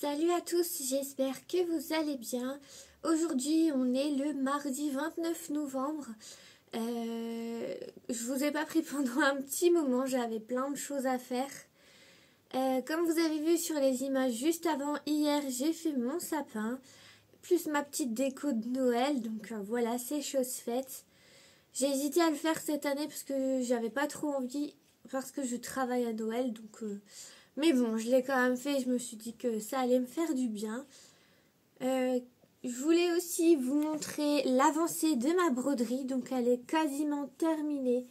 Salut à tous, j'espère que vous allez bien. Aujourd'hui, on est le mardi 29 novembre. Je vous ai pas pris pendant un petit moment, j'avais plein de choses à faire. Comme vous avez vu sur les images juste avant hier, j'ai fait mon sapin, plus ma petite déco de Noël, donc voilà, c'est chose faite. J'ai hésité à le faire cette année parce que j'avais pas trop envie, parce que je travaille à Noël, donc... Mais bon, je l'ai quand même fait, je me suis dit que ça allait me faire du bien. Je voulais aussi vous montrer l'avancée de ma broderie, donc elle est quasiment terminée.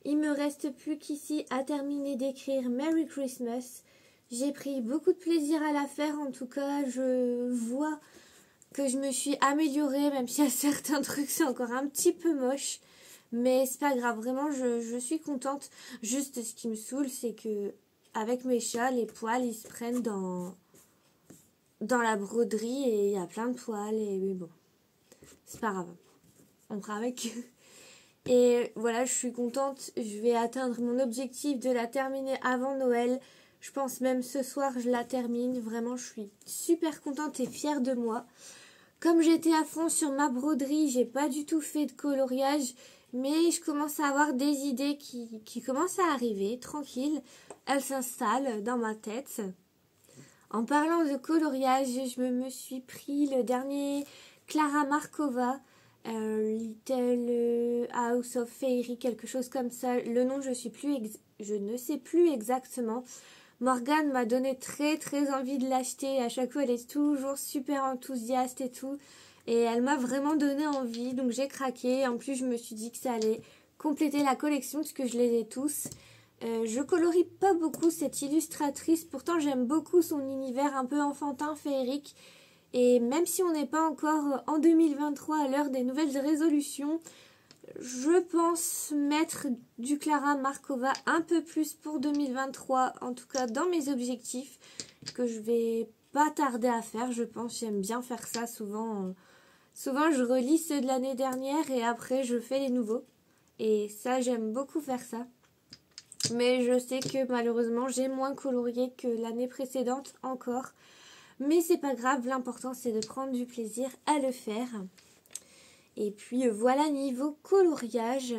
Il me reste plus qu'ici à terminer d'écrire Merry Christmas. J'ai pris beaucoup de plaisir à la faire, en tout cas je vois que je me suis améliorée, même s'il y a certains trucs c'est encore un petit peu moche. Mais c'est pas grave, vraiment je suis contente. Juste ce qui me saoule c'est que avec mes chats, les poils ils se prennent dans la broderie et il y a plein de poils. Mais bon, c'est pas grave, on fera avec. Et voilà, je suis contente, je vais atteindre mon objectif de la terminer avant Noël. Je pense même ce soir je la termine, vraiment je suis super contente et fière de moi. Comme j'étais à fond sur ma broderie, j'ai pas du tout fait de coloriage, mais je commence à avoir des idées qui commencent à arriver, tranquille. Elles s'installent dans ma tête. En parlant de coloriage, je me suis pris le dernier Clara Markova, Little House of Fairy, quelque chose comme ça. Le nom, je ne sais plus exactement. Morgane m'a donné très envie de l'acheter. À chaque fois, elle est toujours super enthousiaste et tout. Et elle m'a vraiment donné envie. Donc j'ai craqué. En plus, je me suis dit que ça allait compléter la collection parce que je les ai tous. Je colorie pas beaucoup cette illustratrice. Pourtant, j'aime beaucoup son univers un peu enfantin, féerique. Et même si on n'est pas encore en 2023 à l'heure des nouvelles résolutions, je pense mettre du Clara Markova un peu plus pour 2023, en tout cas dans mes objectifs, que je vais pas tarder à faire, je pense. J'aime bien faire ça souvent. Souvent, je relis ceux de l'année dernière et après, je fais les nouveaux. Et ça, j'aime beaucoup faire ça. Mais je sais que malheureusement, j'ai moins colorié que l'année précédente encore. Mais c'est pas grave, l'important, c'est de prendre du plaisir à le faire. Et puis voilà, niveau coloriage,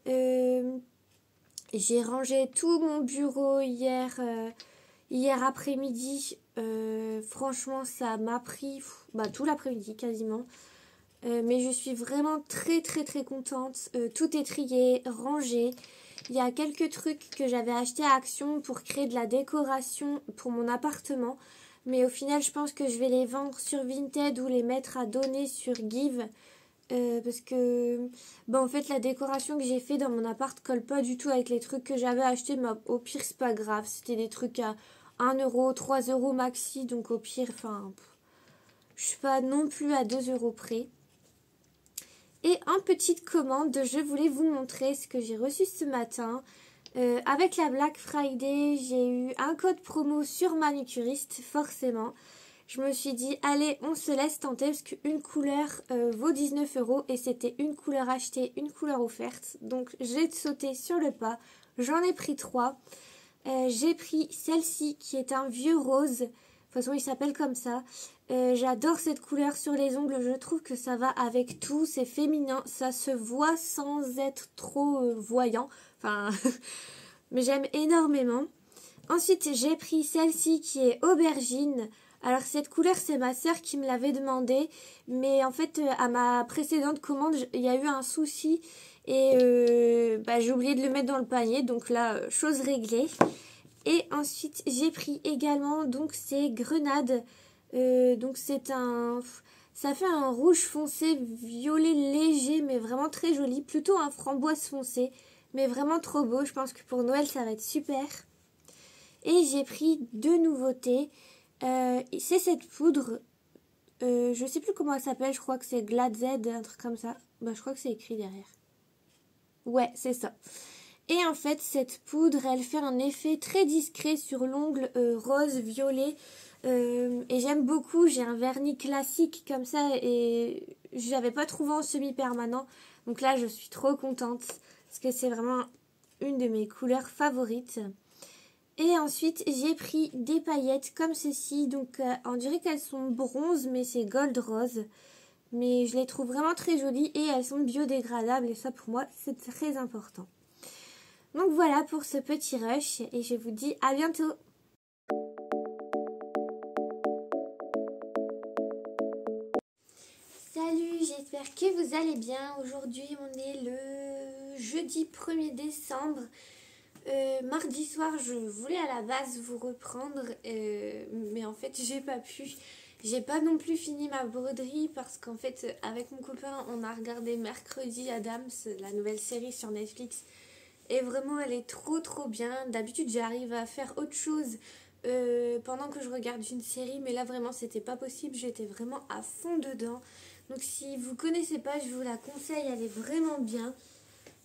j'ai rangé tout mon bureau hier après-midi. Franchement, ça m'a pris tout l'après-midi quasiment. Mais je suis vraiment très contente. Tout est trié, rangé. Il y a quelques trucs que j'avais achetés à Action pour créer de la décoration pour mon appartement. Mais au final, je pense que je vais les vendre sur Vinted ou les mettre à donner sur Give. Parce que en fait la décoration que j'ai fait dans mon appart colle pas du tout avec les trucs que j'avais achetés, mais au pire c'est pas grave, c'était des trucs à 1€, 3€ maxi, donc au pire, je suis pas non plus à 2€ près. Et en petite commande, je voulais vous montrer ce que j'ai reçu ce matin. Avec la Black Friday, j'ai eu un code promo sur Manucuriste, forcément. Je me suis dit, allez, on se laisse tenter parce qu'une couleur vaut 19€ et c'était une couleur achetée, une couleur offerte. Donc, j'ai sauté sur le pas. J'en ai pris 3. J'ai pris celle-ci qui est un vieux rose. De toute façon, il s'appelle comme ça. J'adore cette couleur sur les ongles. Je trouve que ça va avec tout. C'est féminin. Ça se voit sans être trop voyant. Enfin, mais j'aime énormément. Ensuite, j'ai pris celle-ci qui est aubergine. Alors cette couleur c'est ma sœur qui me l'avait demandé, mais en fait à ma précédente commande il y a eu un souci et j'ai oublié de le mettre dans le panier, donc là chose réglée. Et ensuite j'ai pris également donc ces grenades, donc ça fait un rouge foncé violet léger mais vraiment très joli, plutôt un framboise foncé mais vraiment trop beau. Je pense que pour Noël ça va être super. Et j'ai pris 2 nouveautés. C'est cette poudre, je sais plus comment elle s'appelle, je crois que c'est Glad Z, un truc comme ça. Je crois que c'est écrit derrière. Ouais, c'est ça. Et en fait, cette poudre, elle fait un effet très discret sur l'ongle rose-violet. Et j'aime beaucoup, j'ai un vernis classique comme ça et je l'avais pas trouvé en semi-permanent. Donc là, je suis trop contente parce que c'est vraiment une de mes couleurs favorites. Et ensuite, j'ai pris des paillettes comme ceci. Donc, on dirait qu'elles sont bronze, mais c'est gold rose. Mais je les trouve vraiment très jolies et elles sont biodégradables. Et ça, pour moi, c'est très important. Donc, voilà pour ce petit rush. Et je vous dis à bientôt. Salut, j'espère que vous allez bien. Aujourd'hui, on est le jeudi 1er décembre. Mardi soir, je voulais à la base vous reprendre, mais en fait, j'ai pas pu. J'ai pas non plus fini ma broderie parce qu'en fait, avec mon copain, on a regardé Mercredi Addams, la nouvelle série sur Netflix. Et vraiment, elle est trop bien. D'habitude, j'arrive à faire autre chose pendant que je regarde une série, mais là, vraiment, c'était pas possible. J'étais vraiment à fond dedans. Donc, si vous connaissez pas, je vous la conseille. Elle est vraiment bien.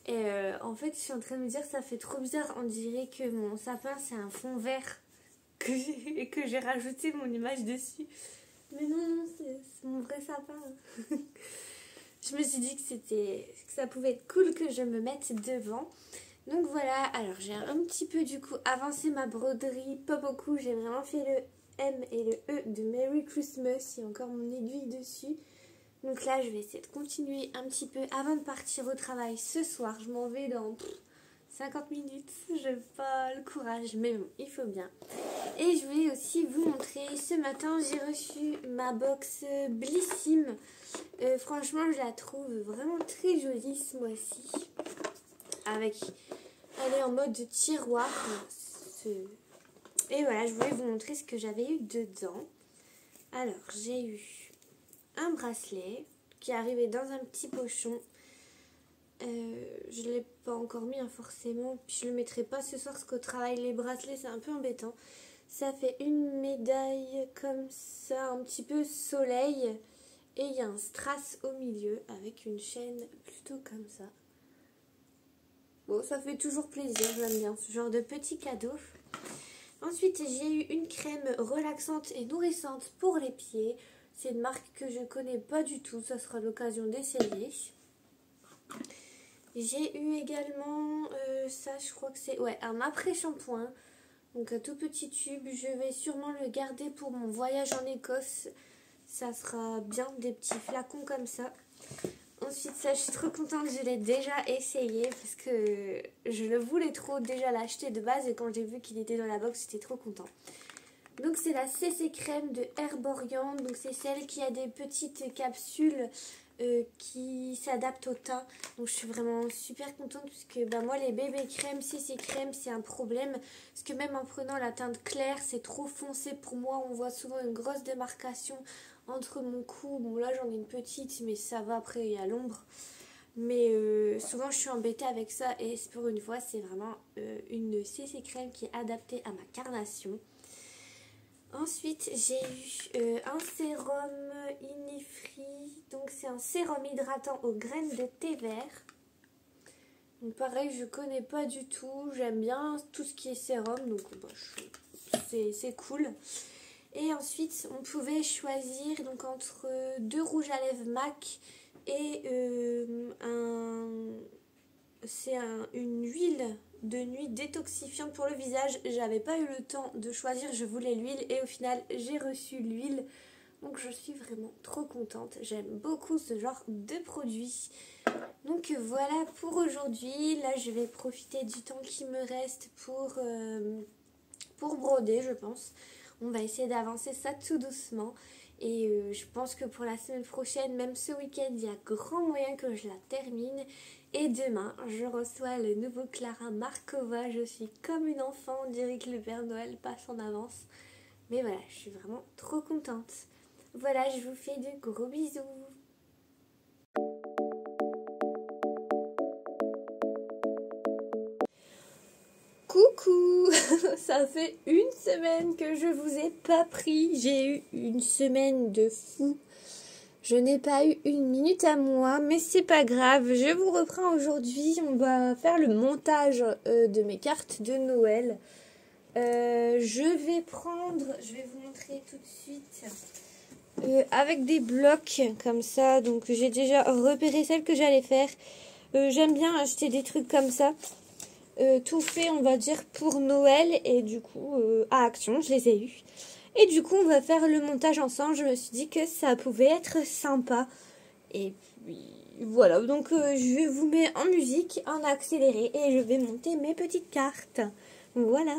Et en fait, je suis en train de me dire, ça fait trop bizarre. On dirait que mon sapin, c'est un fond vert et que j'ai rajouté mon image dessus. Mais non, c'est mon vrai sapin. Je me suis dit que ça pouvait être cool que je me mette devant. Donc voilà, alors j'ai un petit peu du coup avancé ma broderie, pas beaucoup. J'ai vraiment fait le M et le E de Merry Christmas. Il y a encore mon aiguille dessus. Donc là, je vais essayer de continuer un petit peu avant de partir au travail ce soir. Je m'en vais dans 50 minutes. Je n'ai pas le courage, mais bon, il faut bien. Et je voulais aussi vous montrer, ce matin, j'ai reçu ma box Blissim. Franchement, je la trouve vraiment très jolie ce mois-ci. Elle est en mode tiroir. Et voilà, je voulais vous montrer ce que j'avais eu dedans. Alors, j'ai eu un bracelet qui est arrivé dans un petit pochon. Je ne l'ai pas encore mis forcément, puis je le mettrai pas ce soir parce qu'au travail les bracelets c'est un peu embêtant. Ça fait une médaille comme ça, un petit peu soleil, et il y a un strass au milieu avec une chaîne plutôt comme ça. Bon, ça fait toujours plaisir, j'aime bien ce genre de petits cadeaux. Ensuite j'ai eu une crème relaxante et nourrissante pour les pieds. C'est une marque que je connais pas du tout, ça sera l'occasion d'essayer. J'ai eu également, ça je crois que c'est un après-shampoing. Donc un tout petit tube, je vais sûrement le garder pour mon voyage en Écosse. Ça sera bien, des petits flacons comme ça. Ensuite ça, je suis trop contente, je l'ai déjà essayé parce que je le voulais trop déjà l'acheter de base. Et quand j'ai vu qu'il était dans la box, j'étais trop contente. Donc c'est la CC crème de Herborian. Donc c'est celle qui a des petites capsules qui s'adaptent au teint. Donc je suis vraiment super contente puisque moi les bébés crèmes, CC crème, c'est un problème. Parce que même en prenant la teinte claire, c'est trop foncé pour moi. On voit souvent une grosse démarcation entre mon cou. Bon là j'en ai une petite mais ça va, après il y a l'ombre. Mais souvent je suis embêtée avec ça et pour une fois c'est vraiment une CC crème qui est adaptée à ma carnation. Ensuite, j'ai eu un sérum Inifree. Donc, c'est un sérum hydratant aux graines de thé vert. Donc, pareil, je connais pas du tout. J'aime bien tout ce qui est sérum. Donc, c'est cool. Et ensuite, on pouvait choisir donc, entre 2 rouges à lèvres MAC et une huile de nuit détoxifiante pour le visage. J'avais pas eu le temps de choisir, je voulais l'huile et au final j'ai reçu l'huile. Donc je suis vraiment trop contente. J'aime beaucoup ce genre de produit. Donc voilà pour aujourd'hui. Là je vais profiter du temps qui me reste pour broder, je pense. On va essayer d'avancer ça tout doucement. Et je pense que pour la semaine prochaine, même ce week-end, il y a grand moyen que je la termine. Et demain, je reçois le nouveau Clara Markova. Je suis comme une enfant, on dirait que le Père Noël passe en avance. Mais voilà, je suis vraiment trop contente. Voilà, je vous fais de gros bisous. Coucou, ça fait une semaine que je vous ai pas pris. J'ai eu une semaine de fou. Je n'ai pas eu une minute à moi, mais c'est pas grave. Je vous reprends aujourd'hui. On va faire le montage de mes cartes de Noël. Je vais vous montrer tout de suite avec des blocs comme ça. Donc j'ai déjà repéré celle que j'allais faire. J'aime bien acheter des trucs comme ça. tout fait, on va dire, pour Noël. Et du coup, à Action, je les ai eus. Et du coup, on va faire le montage ensemble. Je me suis dit que ça pouvait être sympa. Et puis, voilà. Donc, je vais vous mettre en musique, en accéléré. Et je vais monter mes petites cartes. Voilà.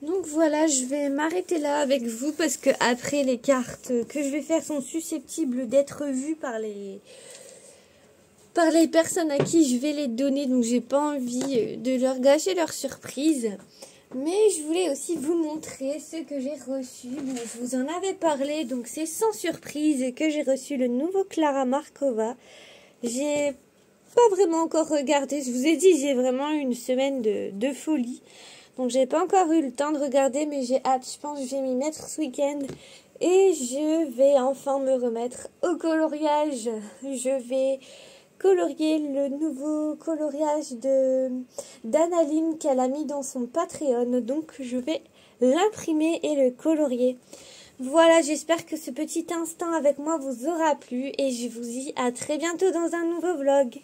Donc voilà, je vais m'arrêter là avec vous parce que après les cartes que je vais faire sont susceptibles d'être vues par les personnes à qui je vais les donner. Donc j'ai pas envie de leur gâcher leur surprise. Mais je voulais aussi vous montrer ce que j'ai reçu. Bon, je vous en avais parlé, donc c'est sans surprise que j'ai reçu le nouveau Clara Markova. J'ai pas vraiment encore regardé. Je vous ai dit, j'ai vraiment eu une semaine de folie. Donc j'ai pas encore eu le temps de regarder, mais j'ai hâte. Je pense que je vais m'y mettre ce week-end. Et je vais enfin me remettre au coloriage. Je vais colorier le nouveau coloriage d'Analine qu'elle a mis dans son Patreon. Donc je vais l'imprimer et le colorier. Voilà, j'espère que ce petit instant avec moi vous aura plu. Et je vous dis à très bientôt dans un nouveau vlog.